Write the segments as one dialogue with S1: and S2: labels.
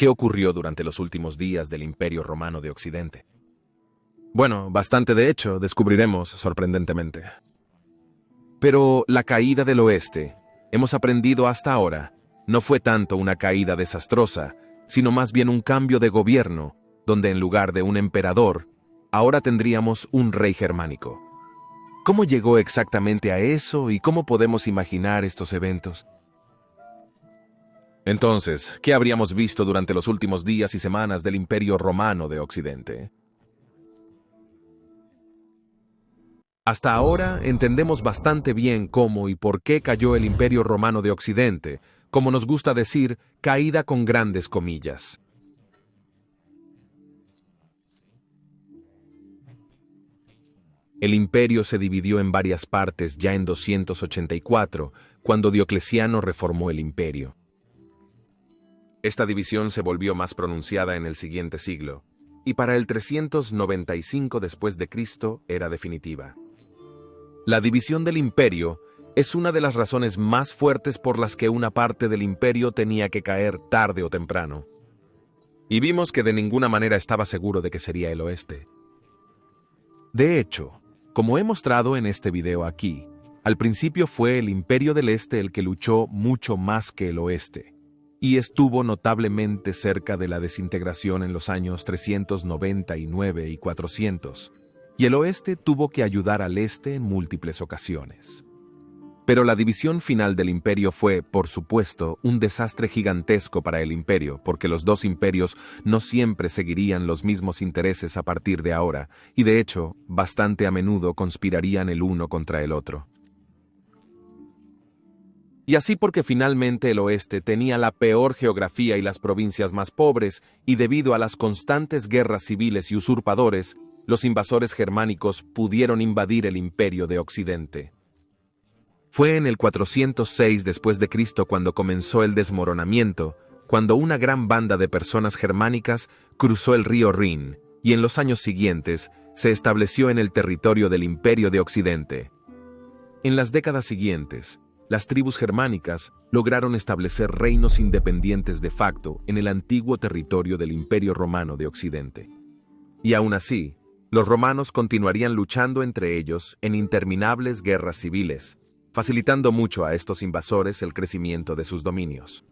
S1: ¿Qué ocurrió durante los últimos días del Imperio Romano de Occidente? Bueno, bastante de hecho, descubriremos sorprendentemente. Pero la caída del oeste, hemos aprendido hasta ahora, no fue tanto una caída desastrosa, sino más bien un cambio de gobierno, donde en lugar de un emperador, ahora tendríamos un rey germánico. ¿Cómo llegó exactamente a eso y cómo podemos imaginar estos eventos? Entonces, ¿qué habríamos visto durante los últimos días y semanas del Imperio Romano de Occidente? Hasta ahora entendemos bastante bien cómo y por qué cayó el Imperio Romano de Occidente, como nos gusta decir, caída con grandes comillas. El imperio se dividió en varias partes ya en 284, cuando Diocleciano reformó el imperio. Esta división se volvió más pronunciada en el siguiente siglo, y para el 395 después de Cristo era definitiva. La división del imperio es una de las razones más fuertes por las que una parte del imperio tenía que caer tarde o temprano. Y vimos que de ninguna manera estaba seguro de que sería el oeste. De hecho, como he mostrado en este video aquí, al principio fue el Imperio del Este el que luchó mucho más que el Oeste, y estuvo notablemente cerca de la desintegración en los años 399 y 400, y el Oeste tuvo que ayudar al Este en múltiples ocasiones. Pero la división final del imperio fue, por supuesto, un desastre gigantesco para el imperio, porque los dos imperios no siempre seguirían los mismos intereses a partir de ahora, y de hecho, bastante a menudo conspirarían el uno contra el otro. Y así porque finalmente el oeste tenía la peor geografía y las provincias más pobres, y debido a las constantes guerras civiles y usurpadores, los invasores germánicos pudieron invadir el imperio de Occidente. Fue en el 406 después de Cristo cuando comenzó el desmoronamiento, cuando una gran banda de personas germánicas cruzó el río Rin, y en los años siguientes se estableció en el territorio del Imperio de Occidente. En las décadas siguientes, las tribus germánicas lograron establecer reinos independientes de facto en el antiguo territorio del Imperio Romano de Occidente. Y aún así, los romanos continuarían luchando entre ellos en interminables guerras civiles, facilitando mucho a estos invasores el crecimiento de sus dominios.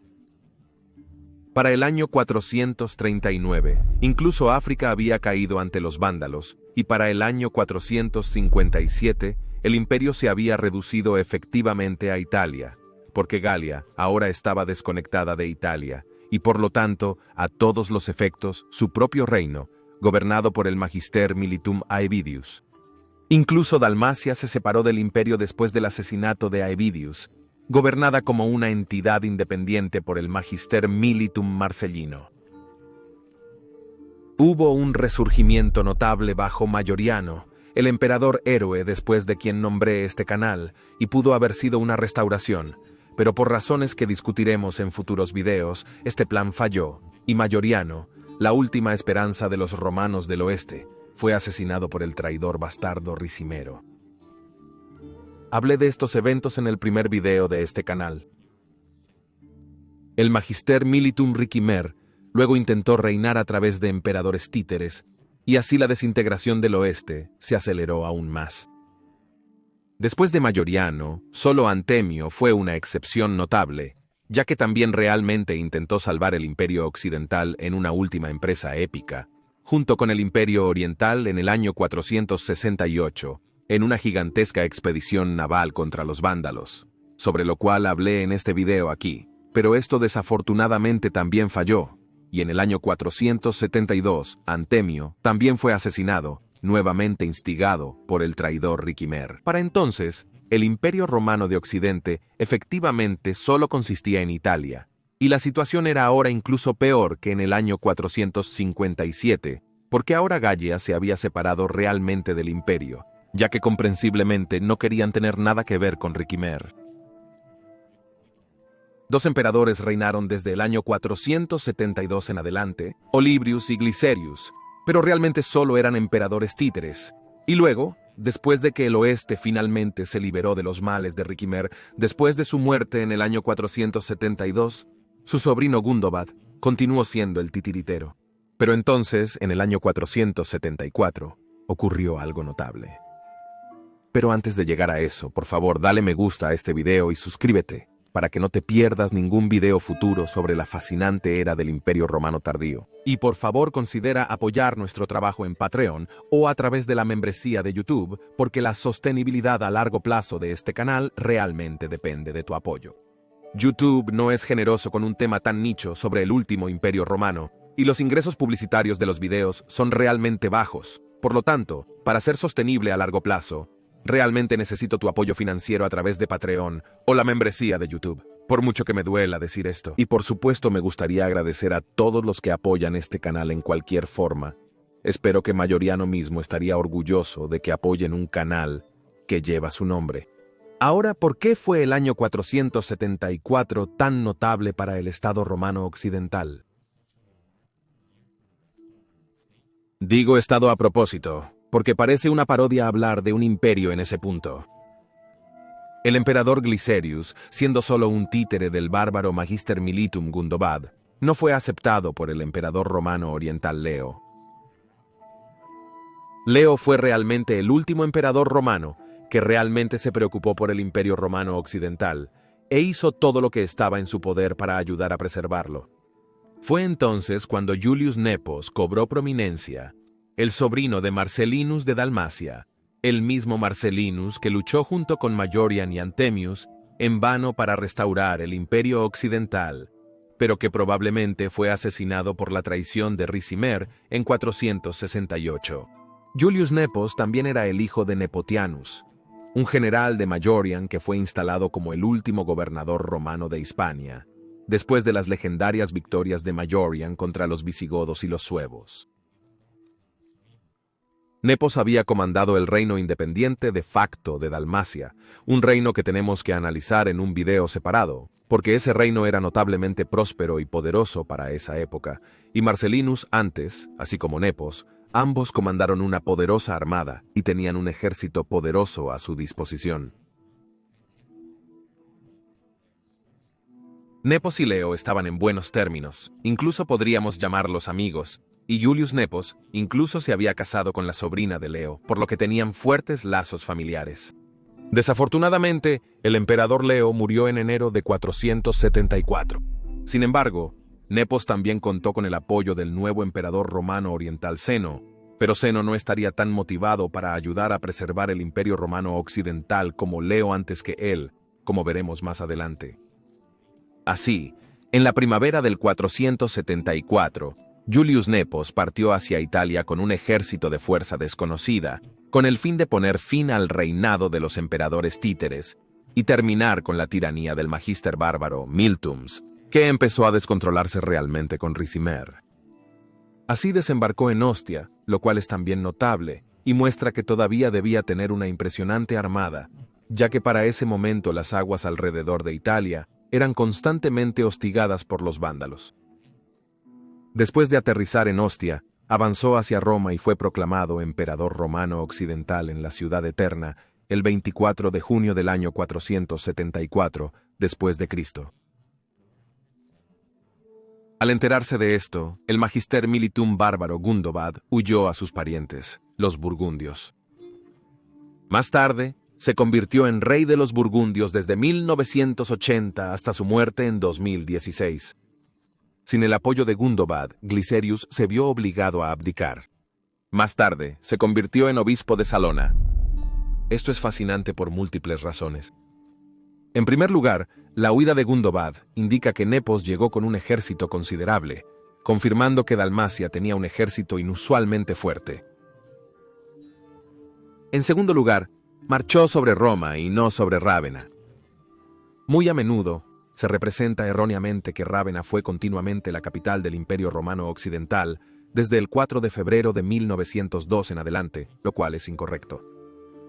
S1: Para el año 439, incluso África había caído ante los vándalos, y para el año 457, el imperio se había reducido efectivamente a Italia, porque Galia ahora estaba desconectada de Italia, y por lo tanto, a todos los efectos, su propio reino, gobernado por el Magister Militum Aevidius. Incluso Dalmacia se separó del imperio después del asesinato de Aevidius, gobernada como una entidad independiente por el Magister Militum Marcellino. Hubo un resurgimiento notable bajo Mayoriano, el emperador héroe después de quien nombré este canal, y pudo haber sido una restauración, pero por razones que discutiremos en futuros videos, este plan falló, y Mayoriano, la última esperanza de los romanos del oeste, fue asesinado por el traidor bastardo Ricimero. Hablé de estos eventos en el primer video de este canal. El Magister Militum Ricimer luego intentó reinar a través de emperadores títeres, y así la desintegración del oeste se aceleró aún más. Después de Mayoriano, solo Antemio fue una excepción notable, ya que también realmente intentó salvar el Imperio Occidental en una última empresa épica, junto con el Imperio Oriental en el año 468, en una gigantesca expedición naval contra los vándalos, sobre lo cual hablé en este video aquí, pero esto desafortunadamente también falló, y en el año 472, Antemio también fue asesinado, nuevamente instigado por el traidor Ricimer. Para entonces, el Imperio Romano de Occidente efectivamente solo consistía en Italia, y la situación era ahora incluso peor que en el año 457, porque ahora Gallia se había separado realmente del imperio, ya que comprensiblemente no querían tener nada que ver con Ricimer. Dos emperadores reinaron desde el año 472 en adelante, Olybrius y Glycerius, pero realmente solo eran emperadores títeres, y luego, después de que el oeste finalmente se liberó de los males de Ricimer, después de su muerte en el año 472, su sobrino Gundobad continuó siendo el titiritero. Pero entonces, en el año 474, ocurrió algo notable. Pero antes de llegar a eso, por favor, dale me gusta a este video y suscríbete, para que no te pierdas ningún video futuro sobre la fascinante era del Imperio Romano tardío. Y por favor considera apoyar nuestro trabajo en Patreon o a través de la membresía de YouTube, porque la sostenibilidad a largo plazo de este canal realmente depende de tu apoyo. YouTube no es generoso con un tema tan nicho sobre el último Imperio Romano, y los ingresos publicitarios de los videos son realmente bajos. Por lo tanto, para ser sostenible a largo plazo, realmente necesito tu apoyo financiero a través de Patreon o la membresía de YouTube. Por mucho que me duela decir esto. Y por supuesto me gustaría agradecer a todos los que apoyan este canal en cualquier forma. Espero que Mayoriano mismo estaría orgulloso de que apoyen un canal que lleva su nombre. Ahora, ¿por qué fue el año 474 tan notable para el Estado romano occidental? Digo Estado a propósito, porque parece una parodia hablar de un imperio en ese punto. El emperador Glicerius, siendo solo un títere del bárbaro Magister Militum Gundobad, no fue aceptado por el emperador romano oriental Leo. Leo fue realmente el último emperador romano que realmente se preocupó por el Imperio Romano Occidental e hizo todo lo que estaba en su poder para ayudar a preservarlo. Fue entonces cuando Julius Nepos cobró prominencia, el sobrino de Marcellinus de Dalmacia, el mismo Marcellinus que luchó junto con Majorian y Anthemius en vano para restaurar el Imperio Occidental, pero que probablemente fue asesinado por la traición de Ricimer en 468. Julius Nepos también era el hijo de Nepotianus, un general de Majorian que fue instalado como el último gobernador romano de Hispania, después de las legendarias victorias de Majorian contra los visigodos y los suevos. Nepos había comandado el reino independiente de facto de Dalmacia, un reino que tenemos que analizar en un video separado, porque ese reino era notablemente próspero y poderoso para esa época, y Marcellinus antes, así como Nepos, ambos comandaron una poderosa armada y tenían un ejército poderoso a su disposición. Nepos y Leo estaban en buenos términos, incluso podríamos llamarlos amigos, y Julius Nepos incluso se había casado con la sobrina de Leo, por lo que tenían fuertes lazos familiares. Desafortunadamente, el emperador Leo murió en enero de 474. Sin embargo, Nepos también contó con el apoyo del nuevo emperador romano oriental Zeno, pero Zeno no estaría tan motivado para ayudar a preservar el Imperio Romano Occidental como Leo antes que él, como veremos más adelante. Así, en la primavera del 474, Julius Nepos partió hacia Italia con un ejército de fuerza desconocida, con el fin de poner fin al reinado de los emperadores títeres y terminar con la tiranía del magister bárbaro Miltums, que empezó a descontrolarse realmente con Ricimer. Así desembarcó en Ostia, lo cual es también notable y muestra que todavía debía tener una impresionante armada, ya que para ese momento las aguas alrededor de Italia eran constantemente hostigadas por los vándalos. Después de aterrizar en Ostia, avanzó hacia Roma y fue proclamado emperador romano occidental en la ciudad eterna el 24 de junio del año 474 después de Cristo. Al enterarse de esto, el magister militum bárbaro Gundobad huyó a sus parientes, los burgundios. Más tarde, se convirtió en rey de los burgundios desde 1980 hasta su muerte en 2016. Sin el apoyo de Gundobad, Glicerius se vio obligado a abdicar. Más tarde, se convirtió en obispo de Salona. Esto es fascinante por múltiples razones. En primer lugar, la huida de Gundobad indica que Nepos llegó con un ejército considerable, confirmando que Dalmacia tenía un ejército inusualmente fuerte. En segundo lugar, marchó sobre Roma y no sobre Rávena. Muy a menudo, se representa erróneamente que Rávena fue continuamente la capital del Imperio Romano Occidental desde el 4 de febrero de 1902 en adelante, lo cual es incorrecto.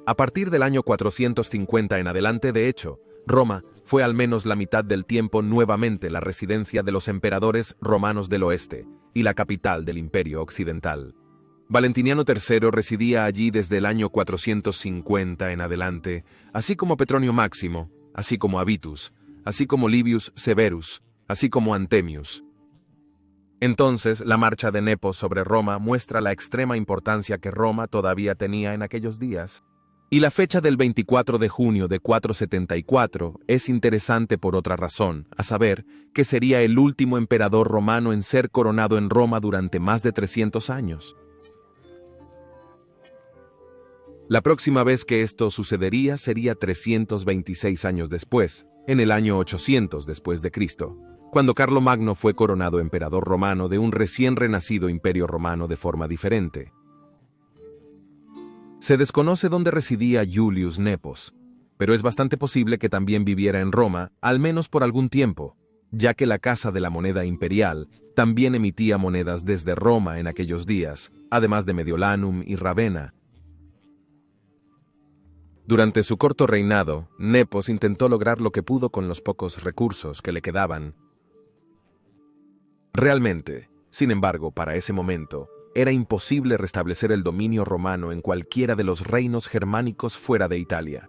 S1: A partir del año 450 en adelante, de hecho, Roma fue al menos la mitad del tiempo nuevamente la residencia de los emperadores romanos del oeste y la capital del Imperio Occidental. Valentiniano III residía allí desde el año 450 en adelante, así como Petronio Máximo, así como Avitus, así como Livius Severus, así como Anthemius. Entonces, la marcha de Nepos sobre Roma muestra la extrema importancia que Roma todavía tenía en aquellos días. Y la fecha del 24 de junio de 474 es interesante por otra razón, a saber, que sería el último emperador romano en ser coronado en Roma durante más de 300 años. La próxima vez que esto sucedería sería 326 años después, en el año 800 después de Cristo, cuando Carlomagno fue coronado emperador romano de un recién renacido imperio romano de forma diferente. Se desconoce dónde residía Julius Nepos, pero es bastante posible que también viviera en Roma, al menos por algún tiempo, ya que la Casa de la Moneda Imperial también emitía monedas desde Roma en aquellos días, además de Mediolanum y Ravenna. Durante su corto reinado, Nepos intentó lograr lo que pudo con los pocos recursos que le quedaban. Realmente, sin embargo, para ese momento, era imposible restablecer el dominio romano en cualquiera de los reinos germánicos fuera de Italia.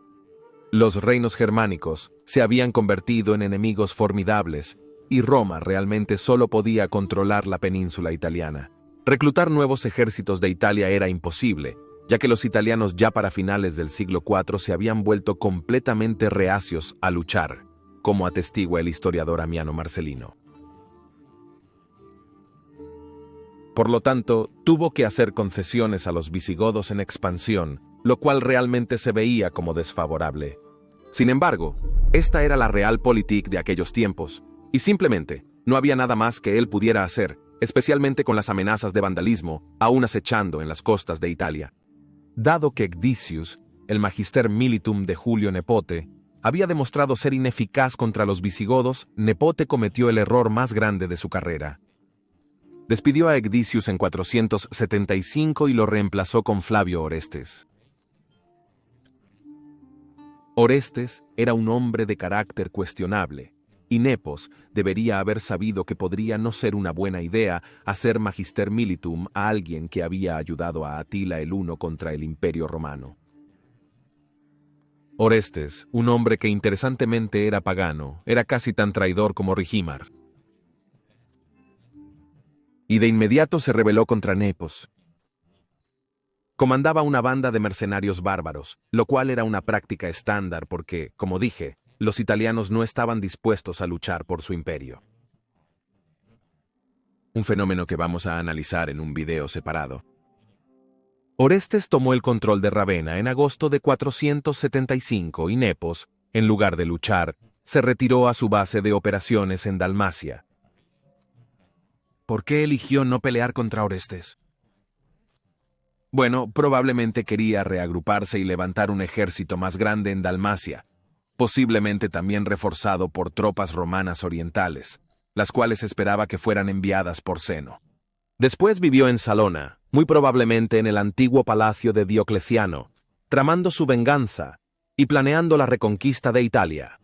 S1: Los reinos germánicos se habían convertido en enemigos formidables, y Roma realmente solo podía controlar la península italiana. Reclutar nuevos ejércitos de Italia era imposible, ya que los italianos ya para finales del siglo IV se habían vuelto completamente reacios a luchar, como atestigua el historiador Amiano Marcelino. Por lo tanto, tuvo que hacer concesiones a los visigodos en expansión, lo cual realmente se veía como desfavorable. Sin embargo, esta era la realpolitik de aquellos tiempos, y simplemente no había nada más que él pudiera hacer, especialmente con las amenazas de vandalismo aún acechando en las costas de Italia. Dado que Ecdicius, el Magister Militum de Julio Nepote, había demostrado ser ineficaz contra los visigodos, Nepote cometió el error más grande de su carrera. Despidió a Ecdicius en 475 y lo reemplazó con Flavio Orestes. Orestes era un hombre de carácter cuestionable, y Nepos debería haber sabido que podría no ser una buena idea hacer Magister Militum a alguien que había ayudado a Atila el Huno contra el Imperio Romano. Orestes, un hombre que interesantemente era pagano, era casi tan traidor como Rigimar. Y de inmediato se rebeló contra Nepos. Comandaba una banda de mercenarios bárbaros, lo cual era una práctica estándar porque, como dije, los italianos no estaban dispuestos a luchar por su imperio. Un fenómeno que vamos a analizar en un video separado. Orestes tomó el control de Ravenna en agosto de 475 y Nepos, en lugar de luchar, se retiró a su base de operaciones en Dalmacia. ¿Por qué eligió no pelear contra Orestes? Bueno, probablemente quería reagruparse y levantar un ejército más grande en Dalmacia, posiblemente también reforzado por tropas romanas orientales, las cuales esperaba que fueran enviadas por Zeno. Después vivió en Salona, muy probablemente en el antiguo palacio de Diocleciano, tramando su venganza y planeando la reconquista de Italia.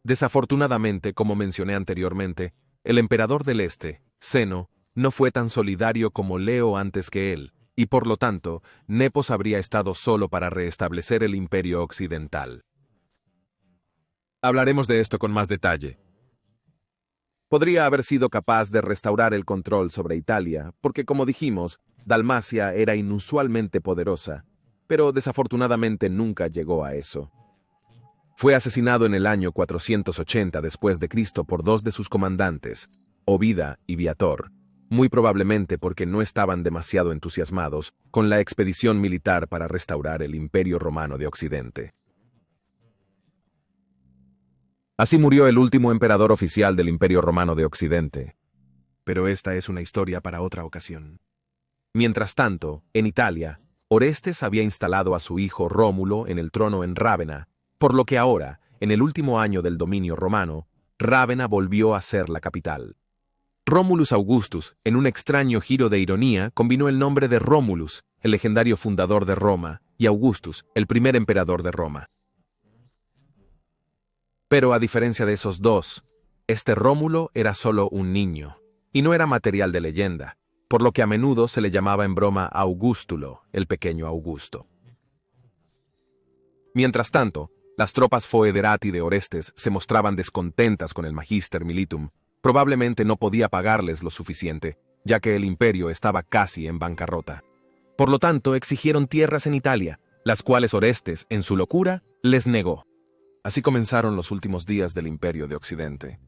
S1: Desafortunadamente, como mencioné anteriormente, el emperador del Este, Zeno, no fue tan solidario como Leo antes que él, y por lo tanto, Nepos habría estado solo para restablecer el imperio occidental. Hablaremos de esto con más detalle. Podría haber sido capaz de restaurar el control sobre Italia, porque como dijimos, Dalmacia era inusualmente poderosa, pero desafortunadamente nunca llegó a eso. Fue asesinado en el año 480 después de Cristo por dos de sus comandantes, Ovida y Viator, muy probablemente porque no estaban demasiado entusiasmados con la expedición militar para restaurar el Imperio Romano de Occidente. Así murió el último emperador oficial del Imperio Romano de Occidente. Pero esta es una historia para otra ocasión. Mientras tanto, en Italia, Orestes había instalado a su hijo Rómulo en el trono en Rávena, por lo que ahora, en el último año del dominio romano, Rávena volvió a ser la capital. Romulus Augustus, en un extraño giro de ironía, combinó el nombre de Romulus, el legendario fundador de Roma, y Augustus, el primer emperador de Roma. Pero a diferencia de esos dos, este Rómulo era solo un niño, y no era material de leyenda, por lo que a menudo se le llamaba en broma Augustulo, el pequeño Augusto. Mientras tanto, las tropas foederati de Orestes se mostraban descontentas con el Magister Militum, Probablemente no podía pagarles lo suficiente, ya que el imperio estaba casi en bancarrota. Por lo tanto, exigieron tierras en Italia, las cuales Orestes, en su locura, les negó. Así comenzaron los últimos días del Imperio de Occidente.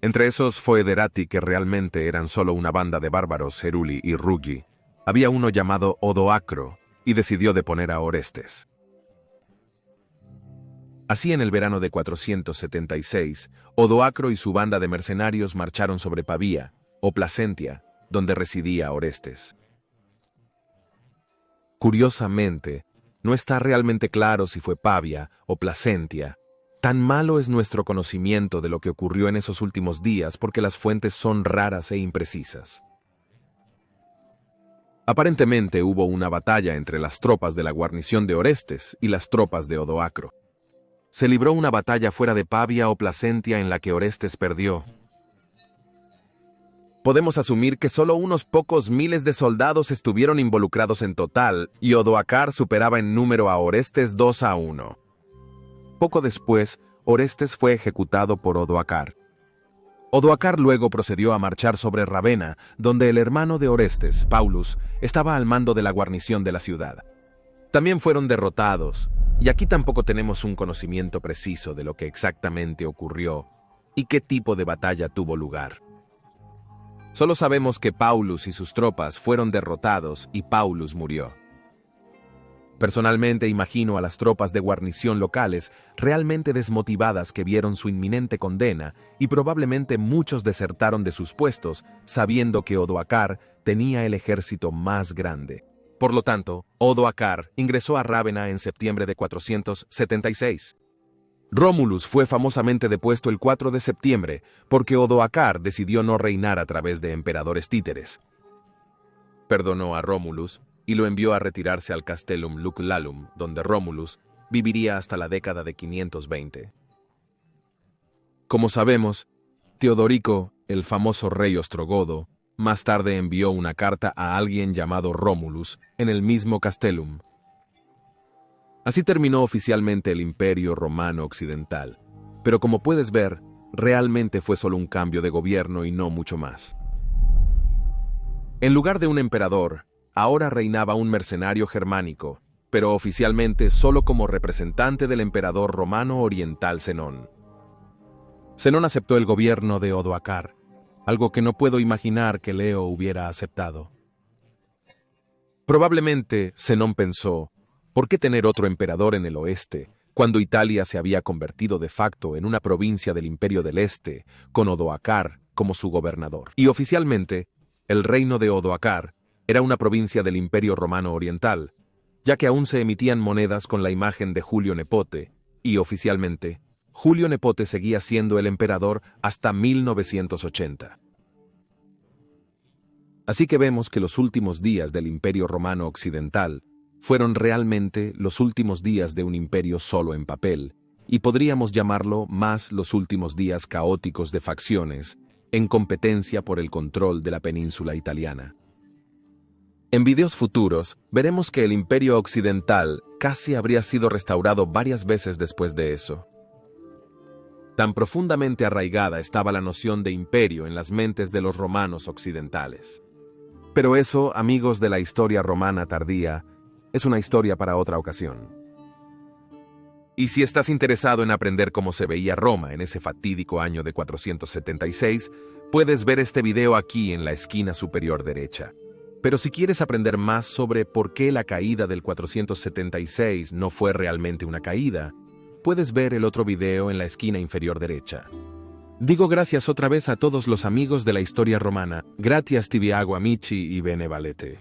S1: Entre esos foederati, que realmente eran solo una banda de bárbaros, Ceruli y Rugi, había uno llamado Odoacro, y decidió deponer a Orestes. Así, en el verano de 476, Odoacro y su banda de mercenarios marcharon sobre Pavía, o Placentia, donde residía Orestes. Curiosamente, no está realmente claro si fue Pavia o Placentia. Tan malo es nuestro conocimiento de lo que ocurrió en esos últimos días porque las fuentes son raras e imprecisas. Aparentemente hubo una batalla entre las tropas de la guarnición de Orestes y las tropas de Odoacro. Se libró una batalla fuera de Pavia o Placentia en la que Orestes perdió. Podemos asumir que solo unos pocos miles de soldados estuvieron involucrados en total, y Odoacro superaba en número a Orestes 2-1. Poco después, Orestes fue ejecutado por Odoacro. Odoacro luego procedió a marchar sobre Ravenna, donde el hermano de Orestes, Paulus, estaba al mando de la guarnición de la ciudad. También fueron derrotados, y aquí tampoco tenemos un conocimiento preciso de lo que exactamente ocurrió y qué tipo de batalla tuvo lugar. Solo sabemos que Paulus y sus tropas fueron derrotados y Paulus murió. Personalmente imagino a las tropas de guarnición locales realmente desmotivadas que vieron su inminente condena y probablemente muchos desertaron de sus puestos sabiendo que Odoacro tenía el ejército más grande. Por lo tanto, Odoacro ingresó a Rávena en septiembre de 476. Rómulus fue famosamente depuesto el 4 de septiembre porque Odoacro decidió no reinar a través de emperadores títeres. Perdonó a Rómulus y lo envió a retirarse al Castellum Lucullalum, donde Rómulus viviría hasta la década de 520. Como sabemos, Teodorico, el famoso rey ostrogodo, más tarde envió una carta a alguien llamado Rómulus en el mismo Castellum. Así terminó oficialmente el Imperio Romano Occidental, pero como puedes ver, realmente fue solo un cambio de gobierno y no mucho más. En lugar de un emperador, ahora reinaba un mercenario germánico, pero oficialmente solo como representante del emperador romano oriental Zenón. Zenón aceptó el gobierno de Odoacro, algo que no puedo imaginar que Leo hubiera aceptado. Probablemente Zenón pensó, ¿por qué tener otro emperador en el oeste, cuando Italia se había convertido de facto en una provincia del Imperio del Este, con Odoacro como su gobernador? Y oficialmente, el reino de Odoacro era una provincia del Imperio Romano Oriental, ya que aún se emitían monedas con la imagen de Julio Nepote, y oficialmente, Julio Nepote seguía siendo el emperador hasta 1980. Así que vemos que los últimos días del Imperio Romano Occidental fueron realmente los últimos días de un imperio solo en papel, y podríamos llamarlo más los últimos días caóticos de facciones en competencia por el control de la península italiana. En videos futuros, veremos que el Imperio Occidental casi habría sido restaurado varias veces después de eso. Tan profundamente arraigada estaba la noción de imperio en las mentes de los romanos occidentales. Pero eso, amigos de la historia romana tardía, es una historia para otra ocasión. Y si estás interesado en aprender cómo se veía Roma en ese fatídico año de 476, puedes ver este video aquí en la esquina superior derecha. Pero si quieres aprender más sobre por qué la caída del 476 no fue realmente una caída, puedes ver el otro video en la esquina inferior derecha. Digo gracias otra vez a todos los amigos de la historia romana. Gracias tibi amici y bene valete.